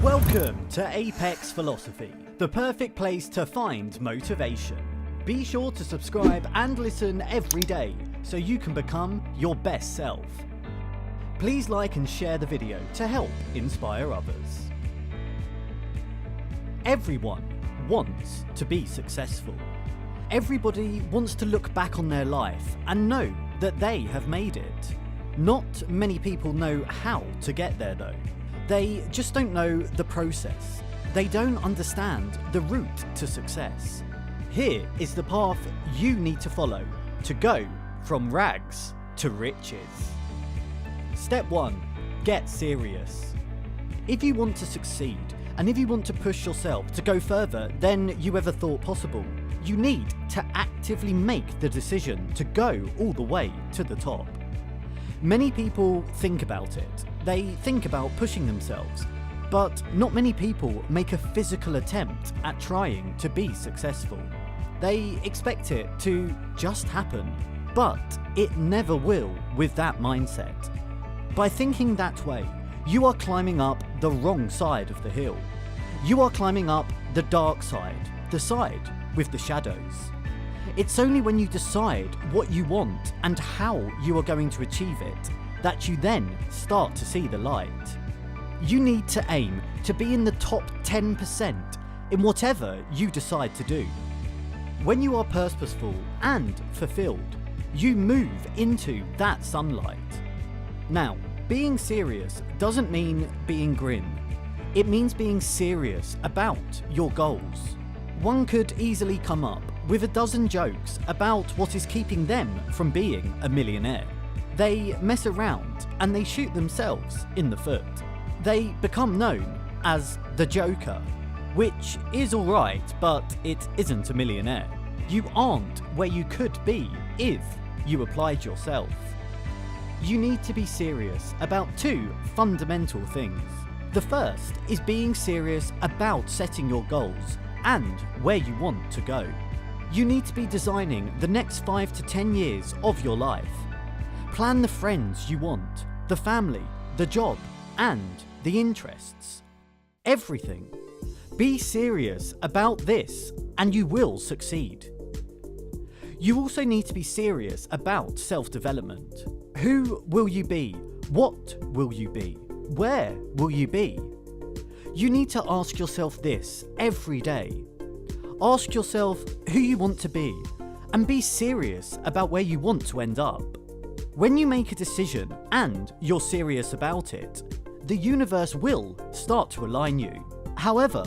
Welcome to Apex Philosophy, the perfect place to find motivation. Be sure to subscribe and listen every day so you can become your best self. Please like and share the video to help inspire others. Everyone wants to be successful. Everybody wants to look back on their life and know that they have made it. Not many people know how to get there though. They just don't know the process. They don't understand the route to success. Here is the path you need to follow to go from rags to riches. Step 1. Get serious. If you want to succeed, and if you want to push yourself to go further than you ever thought possible, you need to actively make the decision to go all the way to the top. Many people think about it. They think about pushing themselves, but not many people make a physical attempt at trying to be successful. They expect it to just happen, but it never will with that mindset. By thinking that way, you are climbing up the wrong side of the hill. You are climbing up the dark side, the side with the shadows. It's only when you decide what you want and how you are going to achieve it that you then start to see the light. You need to aim to be in the top 10% in whatever you decide to do. When you are purposeful and fulfilled, you move into that sunlight. Now, being serious doesn't mean being grim. It means being serious about your goals. One could easily come up with a dozen jokes about what is keeping them from being a millionaire. They mess around and they shoot themselves in the foot. They become known as the Joker, which is alright, but it isn't a millionaire. You aren't where you could be if you applied yourself. You need to be serious about two fundamental things. The first is being serious about setting your goals and where you want to go. You need to be designing the next 5 to 10 years of your life. Plan the friends you want, the family, the job, and the interests. Everything. Be serious about this and you will succeed. You also need to be serious about self-development. Who will you be? What will you be? Where will you be? You need to ask yourself this every day. Ask yourself who you want to be and be serious about where you want to end up. When you make a decision and you're serious about it, the universe will start to align you. However,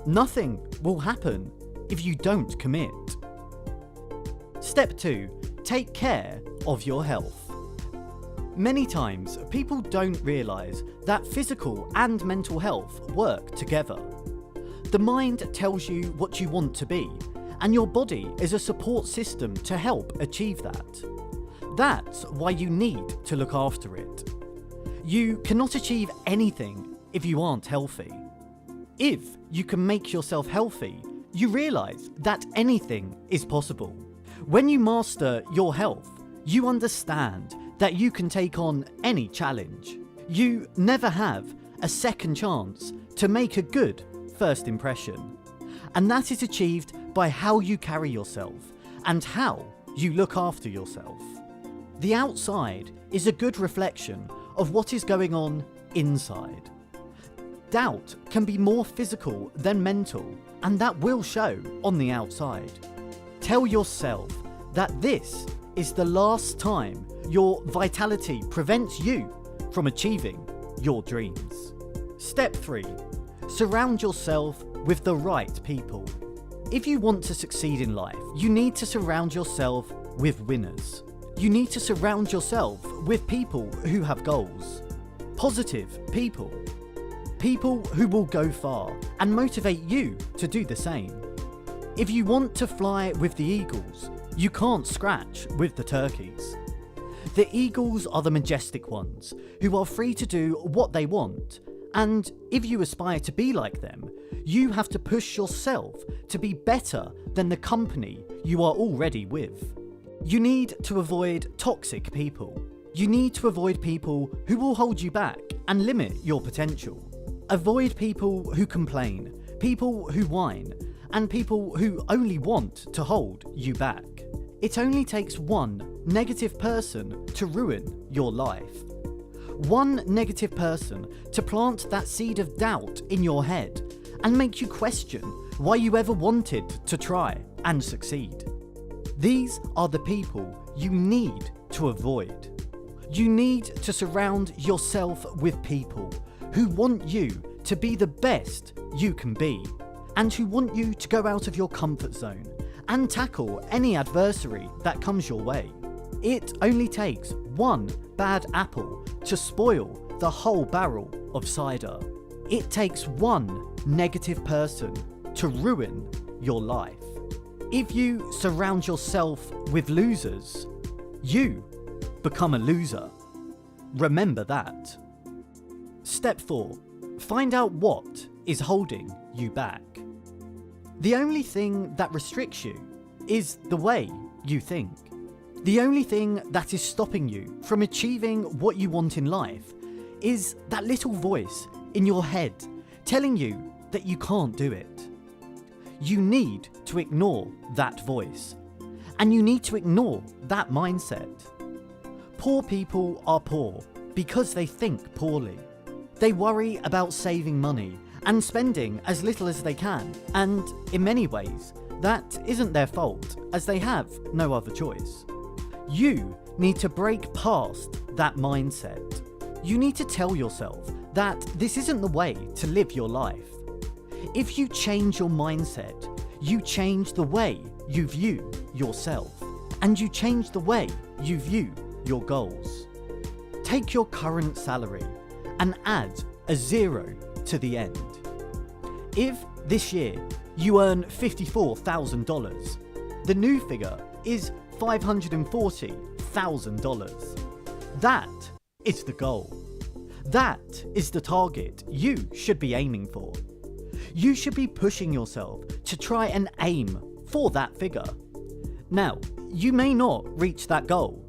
nothing will happen if you don't commit. Step 2. Take care of your health. Many times, people don't realise that physical and mental health work together. The mind tells you what you want to be, and your body is a support system to help achieve that. That's why you need to look after it. You cannot achieve anything if you aren't healthy. If you can make yourself healthy, you realise that anything is possible. When you master your health, you understand that you can take on any challenge. You never have a second chance to make a good first impression. And that is achieved by how you carry yourself and how you look after yourself. The outside is a good reflection of what is going on inside. Doubt can be more physical than mental, and that will show on the outside. Tell yourself that this is the last time your vitality prevents you from achieving your dreams. Step 3. Surround yourself with the right people. If you want to succeed in life, you need to surround yourself with winners. You need to surround yourself with people who have goals. Positive people. People who will go far and motivate you to do the same. If you want to fly with the eagles, you can't scratch with the turkeys. The eagles are the majestic ones who are free to do what they want, and if you aspire to be like them, you have to push yourself to be better than the company you are already with. You need to avoid toxic people. You need to avoid people who will hold you back and limit your potential. Avoid people who complain, people who whine, and people who only want to hold you back. It only takes one negative person to ruin your life. One negative person to plant that seed of doubt in your head and make you question why you ever wanted to try and succeed. These are the people you need to avoid. You need to surround yourself with people who want you to be the best you can be, and who want you to go out of your comfort zone and tackle any adversary that comes your way. It only takes one bad apple to spoil the whole barrel of cider. It takes one negative person to ruin your life. If you surround yourself with losers, you become a loser. Remember that. Step 4. Find out what is holding you back. The only thing that restricts you is the way you think. The only thing that is stopping you from achieving what you want in life is that little voice in your head telling you that you can't do it. You need to ignore that voice, and you need to ignore that mindset. Poor people are poor because they think poorly. They worry about saving money and spending as little as they can, and in many ways, that isn't their fault, as they have no other choice. You need to break past that mindset. You need to tell yourself that this isn't the way to live your life. If you change your mindset, you change the way you view yourself, and you change the way you view your goals. Take your current salary and add a 0 to the end. If this year you earn $54,000, the new figure is $540,000. That is the goal. That is the target you should be aiming for. You should be pushing yourself to try and aim for that figure. Now, you may not reach that goal.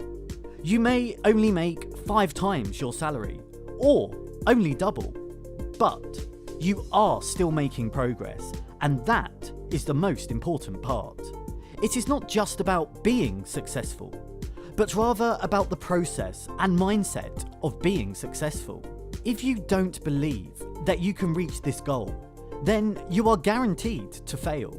You may only make 5 times your salary, or only double, but you are still making progress, and that is the most important part. It is not just about being successful, but rather about the process and mindset of being successful. If you don't believe that you can reach this goal, then you are guaranteed to fail.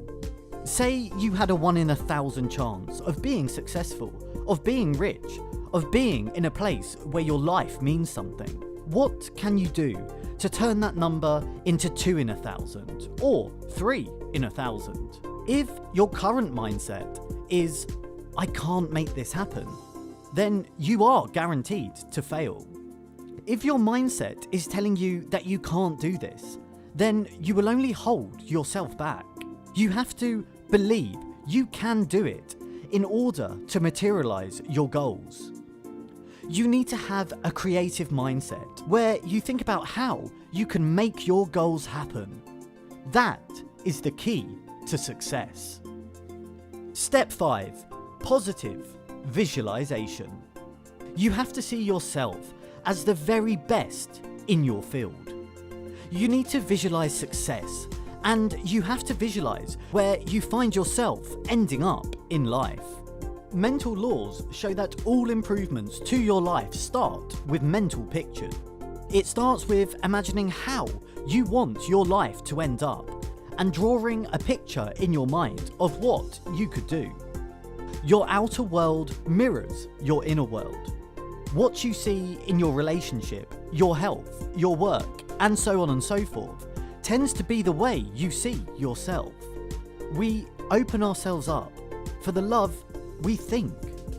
Say you had a 1 in 1,000 chance of being successful, of being rich, of being in a place where your life means something. What can you do to turn that number into 2 in 1,000 or 3 in 1,000? If your current mindset is, I can't make this happen, then you are guaranteed to fail. If your mindset is telling you that you can't do this, then you will only hold yourself back. You have to believe you can do it in order to materialize your goals. You need to have a creative mindset where you think about how you can make your goals happen. That is the key to success. Step 5. Positive visualization. You have to see yourself as the very best in your field. You need to visualize success, and you have to visualize where you find yourself ending up in life. Mental laws show that all improvements to your life start with mental pictures. It starts with imagining how you want your life to end up and drawing a picture in your mind of what you could do. Your outer world mirrors your inner world. What you see in your relationship, your health, your work, and so on and so forth tends to be the way you see yourself. We open ourselves up for the love we think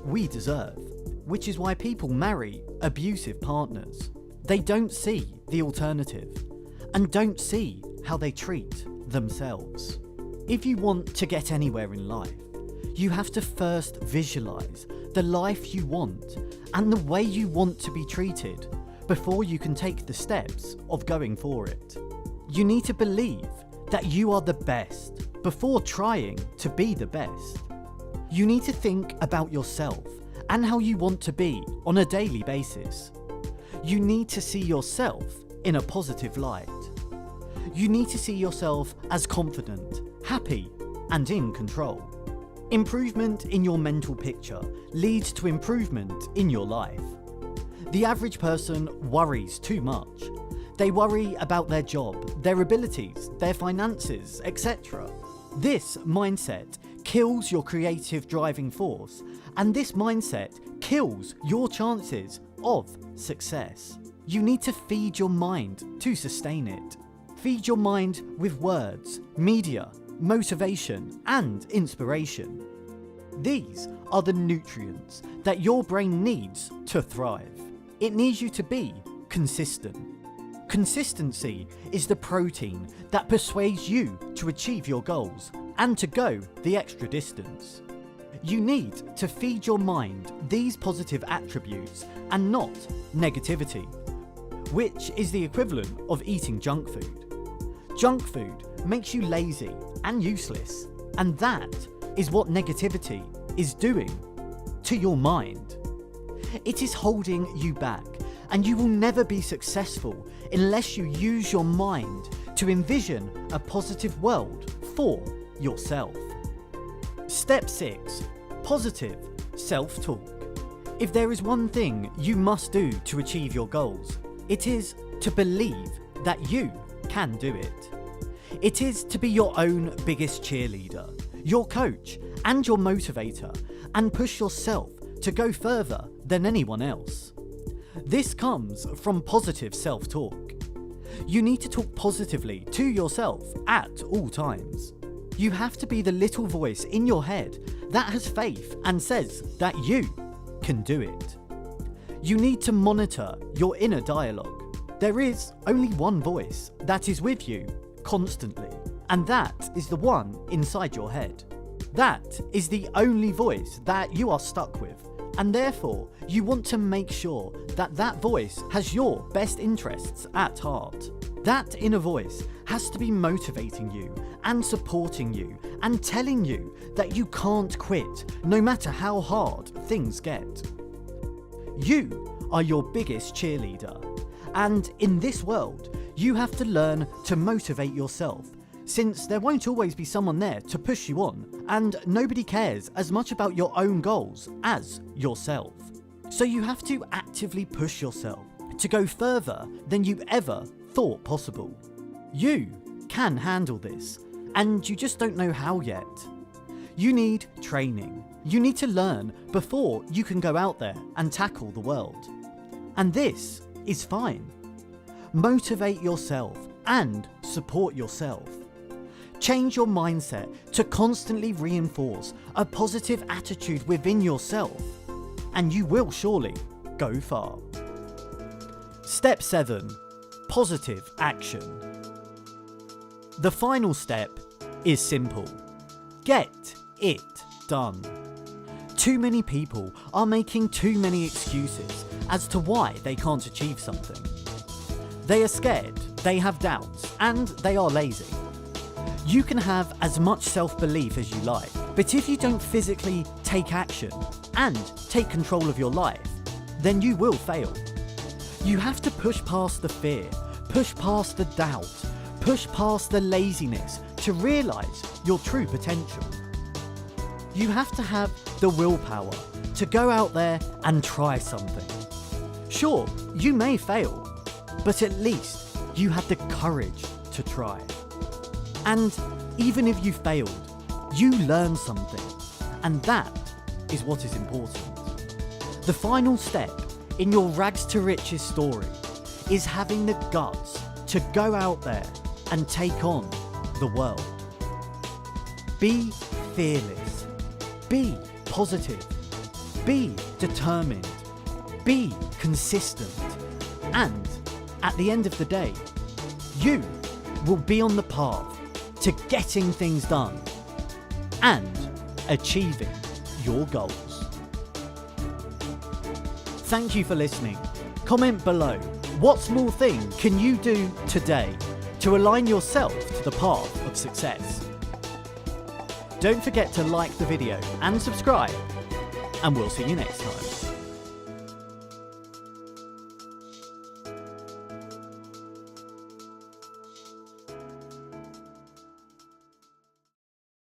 we deserve, which is why people marry abusive partners. They don't see the alternative and don't see how they treat themselves. If you want to get anywhere in life, you have to first visualize the life you want and the way you want to be treated before you can take the steps of going for it. You need to believe that you are the best before trying to be the best. You need to think about yourself and how you want to be on a daily basis. You need to see yourself in a positive light. You need to see yourself as confident, happy, and in control. Improvement in your mental picture leads to improvement in your life. The average person worries too much. They worry about their job, their abilities, their finances, etc. This mindset kills your creative driving force, and this mindset kills your chances of success. You need to feed your mind to sustain it. Feed your mind with words, media, motivation, and inspiration. These are the nutrients that your brain needs to thrive. It needs you to be consistent. Consistency is the protein that persuades you to achieve your goals and to go the extra distance. You need to feed your mind these positive attributes and not negativity, which is the equivalent of eating junk food. Junk food makes you lazy and useless, and that is what negativity is doing to your mind. It is holding you back, and you will never be successful unless you use your mind to envision a positive world for yourself. Step 6. Positive self-talk. If there is one thing you must do to achieve your goals, it is to believe that you can do it. It is to be your own biggest cheerleader, your coach, and your motivator, and push yourself to go further than anyone else. This comes from positive self-talk. You need to talk positively to yourself at all times. You have to be the little voice in your head that has faith and says that you can do it. You need to monitor your inner dialogue. There is only one voice that is with you constantly, and that is the one inside your head. That is the only voice that you are stuck with, and therefore you want to make sure that that voice has your best interests at heart. That inner voice has to be motivating you and supporting you and telling you that you can't quit no matter how hard things get. You are your biggest cheerleader, and in this world you have to learn to motivate yourself, since there won't always be someone there to push you on, and nobody cares as much about your own goals as yourself. So you have to actively push yourself to go further than you ever thought possible. You can handle this, and you just don't know how yet. You need training. You need to learn before you can go out there and tackle the world. And this is fine. Motivate yourself and support yourself. Change your mindset to constantly reinforce a positive attitude within yourself, and you will surely go far. Step 7. Positive action. The final step is simple. Get it done. Too many people are making too many excuses as to why they can't achieve something. They are scared, they have doubts, and they are lazy. You can have as much self-belief as you like, but if you don't physically take action and take control of your life, then you will fail. You have to push past the fear, push past the doubt, push past the laziness to realise your true potential. You have to have the willpower to go out there and try something. Sure, you may fail, but at least you had the courage to try. And even if you failed, you learned something, and that is what is important. The final step in your rags to riches story is having the guts to go out there and take on the world. Be fearless. Be positive. Be determined. Be consistent. And at the end of the day, you will be on the path to getting things done and achieving your goals. Thank you for listening. Comment below, what small thing can you do today to align yourself to the path of success? Don't forget to like the video and subscribe, and we'll see you next time.